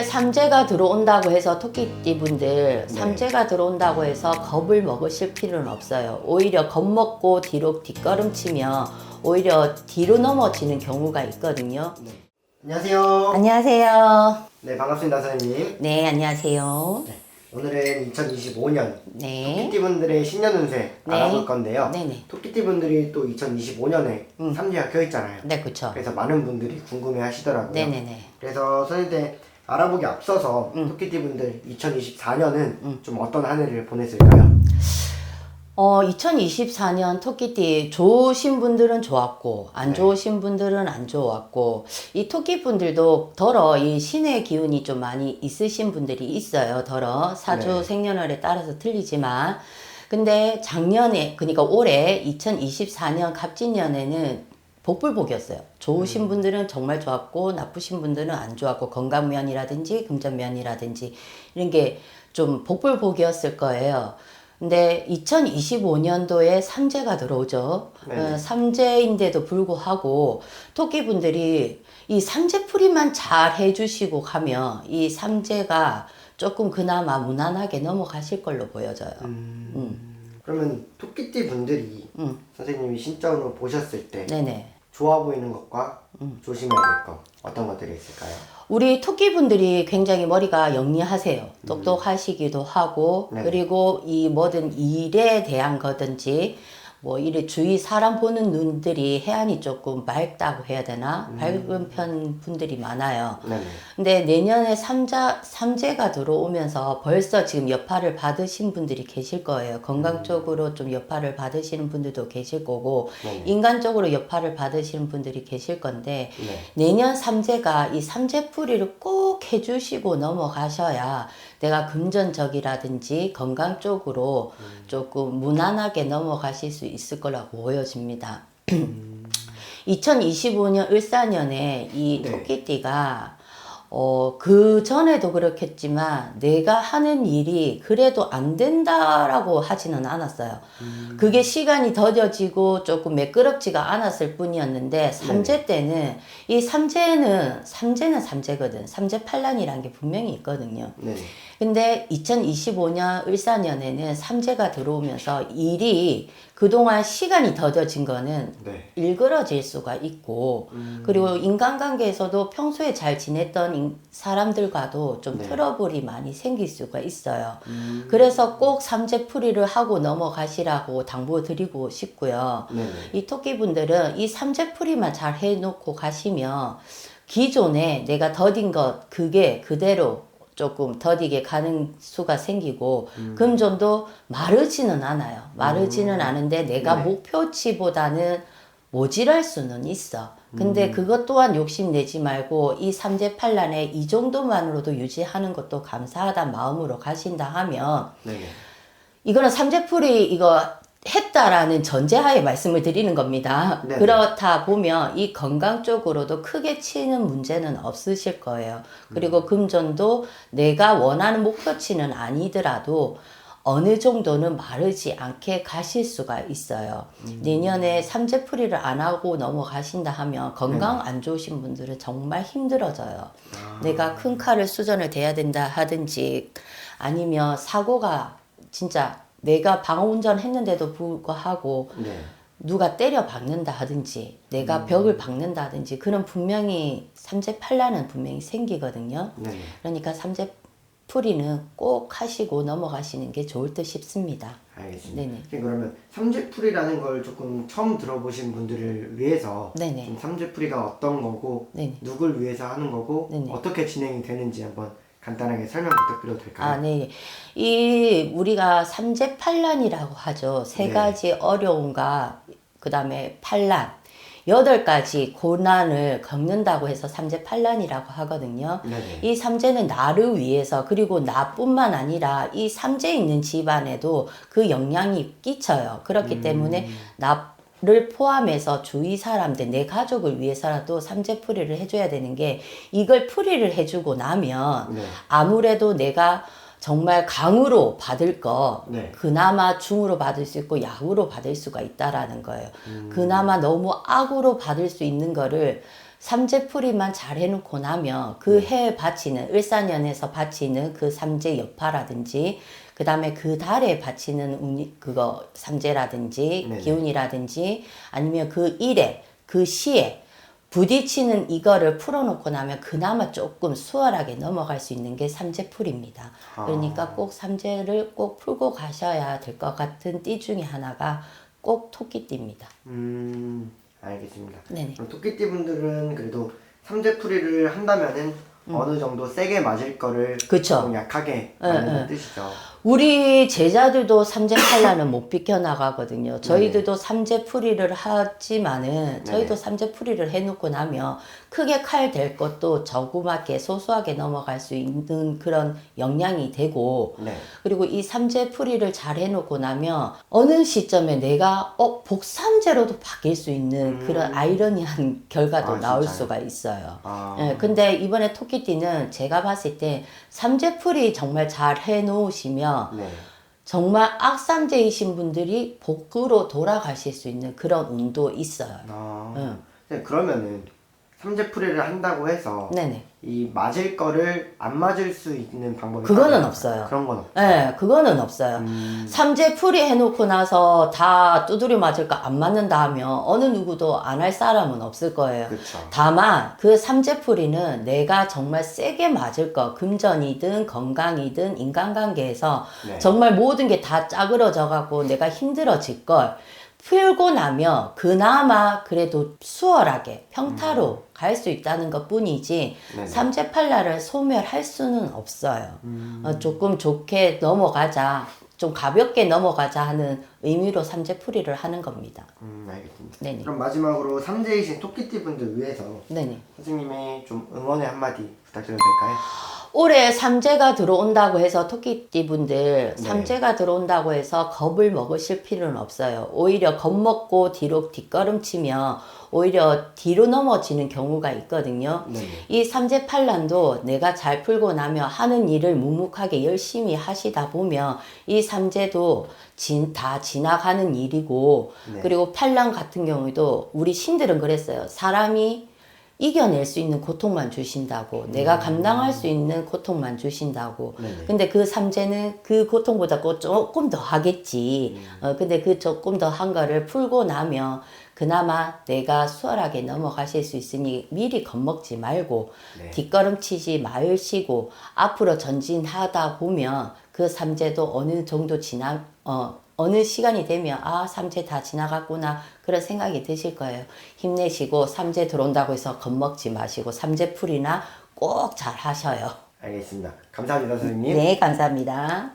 근데 삼재가 들어온다고 해서 토끼띠분들 삼재가 들어온다고 해서 겁을 먹으실 필요는 없어요. 오히려 겁먹고 뒤로 뒷걸음치면 오히려 뒤로 넘어지는 경우가 있거든요. 네. 안녕하세요. 안녕하세요. 네, 반갑습니다, 선생님. 네, 안녕하세요. 네, 오늘은 2025년 네. 토끼띠분들의 신년 운세 네. 알아볼 건데요. 네네. 토끼띠분들이 또 2025년에 삼재가 껴있잖아요. 네, 그쵸. 그래서 많은 분들이 궁금해 하시더라고요. 네네네. 그래서 선생님한테 알아보기 앞서서 토끼띠분들 2024년은 좀 어떤 한 해를 보냈을까요? 2024년 토끼띠 좋으신 분들은 좋았고 안 좋으신 분들은 안 좋았고 이 토끼분들도 더러 이 신의 기운이 좀 많이 있으신 분들이 있어요. 더러 사주 생년월에 따라서 틀리지만 근데 작년에 그러니까 올해 2024년 갑진년에는 복불복이었어요. 좋으신 분들은 정말 좋았고 나쁘신 분들은 안 좋았고 건강면이라든지 금전면이라든지 이런 게 좀 복불복이었을 거예요. 근데 2025년도에 삼재가 들어오죠. 삼재인데도 불구하고 토끼분들이 이 삼재풀이만 잘 해주시고 가면 이 삼재가 조금 그나마 무난하게 넘어가실 걸로 보여져요. 그러면 토끼띠 분들이 선생님이 신점으로 보셨을 때 네네. 좋아 보이는 것과 조심해야 될 것 어떤 것들이 있을까요? 우리 토끼분들이 굉장히 머리가 영리하세요. 똑똑하시기도 하고 그리고 이 뭐든 일에 대한 거든지 뭐 이래 주위 사람 보는 눈들이 해안이 조금 맑다고 해야 되나? 밝은 편 분들이 많아요. 근데 내년에 삼재가 들어오면서 벌써 지금 여파를 받으신 분들이 계실 거예요. 건강 쪽으로 좀 여파를 받으시는 분들도 계실 거고 인간적으로 여파를 받으시는 분들이 계실 건데 내년 삼재가 이 삼재풀이를 꼭 해주시고 넘어가셔야 내가 금전적이라든지 건강 쪽으로 조금 무난하게 넘어가실 수 있을 거라고 보여집니다. 2025년 을사년에 이 토끼띠가 그 전에도 그렇겠지만 내가 하는 일이 그래도 안 된다라고 하지는 않았어요. 그게 시간이 더뎌지고 조금 매끄럽지가 않았을 뿐이었는데 삼재 때는 이 삼재는 삼재거든. 삼재팔란이라는 게 분명히 있거든요. 근데 2025년 을사년에는 삼재가 들어오면서 일이 그동안 시간이 더뎌진 거는 일그러질 수가 있고 그리고 인간관계에서도 평소에 잘 지냈던 사람들과도 좀 트러블이 많이 생길 수가 있어요. 그래서 꼭 삼재풀이를 하고 넘어가시라고 당부드리고 싶고요. 이 토끼분들은 이 삼재풀이만 잘 해놓고 가시면 기존에 내가 더딘 것 그게 그대로 조금 더디게 가는 수가 생기고 금전도 마르지는 않아요. 마르지는 않은데 내가 목표치보다는 모질할 수는 있어. 근데 그것 또한 욕심내지 말고 이 삼재팔란에 이 정도만으로도 유지하는 것도 감사하다 마음으로 가신다 하면 이거는 삼재풀이 이거 했다라는 전제하에 말씀을 드리는 겁니다. 그렇다 보면 이 건강 쪽으로도 크게 치는 문제는 없으실 거예요. 그리고 금전도 내가 원하는 목표치는 아니더라도 어느 정도는 마르지 않게 가실 수가 있어요. 내년에 삼재풀이를 안 하고 넘어가신다 하면 건강 안 좋으신 분들은 정말 힘들어져요. 내가 큰 칼을 수전을 대야 된다 하든지 아니면 사고가 진짜 내가 방어운전 했는데도 불구하고 누가 때려 박는다 하든지 내가 벽을 박는다든지 그런 분명히 삼재팔란은 분명히 생기거든요. 그러니까 삼재풀이는 꼭 하시고 넘어가시는 게 좋을 듯 싶습니다. 알겠습니다. 그러면 삼재풀이라는 걸 조금 처음 들어보신 분들을 위해서 좀 삼재풀이가 어떤 거고 누굴 위해서 하는 거고 어떻게 진행이 되는지 한번 간단하게 설명 부탁드려도 될까요? 이 우리가 삼재팔란이라고 하죠. 세 가지 어려움과 그 다음에 팔란 8가지 고난을 겪는다고 해서 삼재팔란이라고 하거든요. 이 삼재는 나를 위해서 그리고 나뿐만 아니라 이 삼재 있는 집안에도 그 영향이 끼쳐요. 그렇기 때문에 를 포함해서 주위 사람들, 내 가족을 위해서라도 삼재풀이를 해줘야 되는 게 이걸 풀이를 해주고 나면 아무래도 내가 정말 강으로 받을 거 그나마 중으로 받을 수 있고 약으로 받을 수가 있다라는 거예요. 그나마 너무 악으로 받을 수 있는 거를 삼재풀이만 잘 해놓고 나면 그 해에 바치는 을사년에서 바치는 그 삼재 여파라든지 그 다음에 그 달에 바치는 그거 삼재라든지 네네. 기운이라든지 아니면 그 일에 그 시에 부딪히는 이거를 풀어놓고 나면 그나마 조금 수월하게 넘어갈 수 있는 게 삼재풀입니다. 그러니까 꼭 삼재를 꼭 풀고 가셔야 될 것 같은 띠 중에 하나가 꼭 토끼띠입니다. 알겠습니다. 네네. 그럼 토끼띠 분들은 그래도 삼재풀이를 한다면은 어느 정도 세게 맞을 거를 그쵸. 좀 약하게 맞는 뜻이죠. 우리 제자들도 삼재칼라는 못 비켜나가거든요. 저희들도 삼재풀이를 하지만은 저희도 삼재풀이를 해놓고 나면 크게 칼 될 것도 조그맣게 소소하게 넘어갈 수 있는 그런 역량이 되고 그리고 이 삼재풀이를 잘 해놓고 나면 어느 시점에 내가 복삼재로도 바뀔 수 있는 그런 아이러니한 결과도 나올 수가 있어요. 예, 근데 이번에 토끼띠는 제가 봤을 때 삼재풀이 정말 잘 해놓으시면 정말 악삼재이신 분들이 복으로 돌아가실 수 있는 그런 운도 있어요. 그러면은 삼재풀이를 한다고 해서 이 맞을 거를 안 맞을 수 있는 방법이 그거는 없어요. 그런 건 없어요. 네, 그거는 없어요. 삼재풀이 해놓고 나서 다 두드려 맞을 거 안 맞는다 하면 어느 누구도 안 할 사람은 없을 거예요. 그쵸. 다만 그 삼재풀이는 내가 정말 세게 맞을 거, 금전이든 건강이든 인간관계에서 정말 모든 게 다 짜그러져 갖고 내가 힘들어질 걸 풀고 나면 그나마 그래도 수월하게 평타로 갈 수 있다는 것 뿐이지 삼재팔라를 소멸할 수는 없어요. 조금 좋게 넘어가자, 좀 가볍게 넘어가자 하는 의미로 삼재풀이를 하는 겁니다. 알겠습니다. 네네. 그럼 마지막으로 삼재이신 토끼띠 분들 위해서 네네. 선생님이 좀 응원의 한마디 부탁드려도 될까요? 올해 삼재가 들어온다고 해서 토끼띠 분들 삼재가 들어온다고 해서 겁을 먹으실 필요는 없어요. 오히려 겁먹고 뒤로 뒷걸음치면 오히려 뒤로 넘어지는 경우가 있거든요. 이 삼재팔란도 내가 잘 풀고 나면 하는 일을 묵묵하게 열심히 하시다 보면 이 삼재도 다 지나가는 일이고 그리고 팔란 같은 경우에도 우리 신들은 그랬어요. 사람이 이겨낼 수 있는 고통만 주신다고 내가 감당할 수 있는 고통만 주신다고 근데 그 삼재는 그 고통보다 조금 더 하겠지 근데 그 조금 더 한 거를 풀고 나면 그나마 내가 수월하게 넘어가실 수 있으니 미리 겁먹지 말고 뒷걸음치지 마시고 앞으로 전진하다 보면 그 삼재도 어느 정도 어느 시간이 되면 삼재 다 지나갔구나 그런 생각이 드실 거예요. 힘내시고 삼재 들어온다고 해서 겁먹지 마시고 삼재풀이나 꼭 잘 하셔요. 알겠습니다. 감사합니다, 선생님. 네, 감사합니다.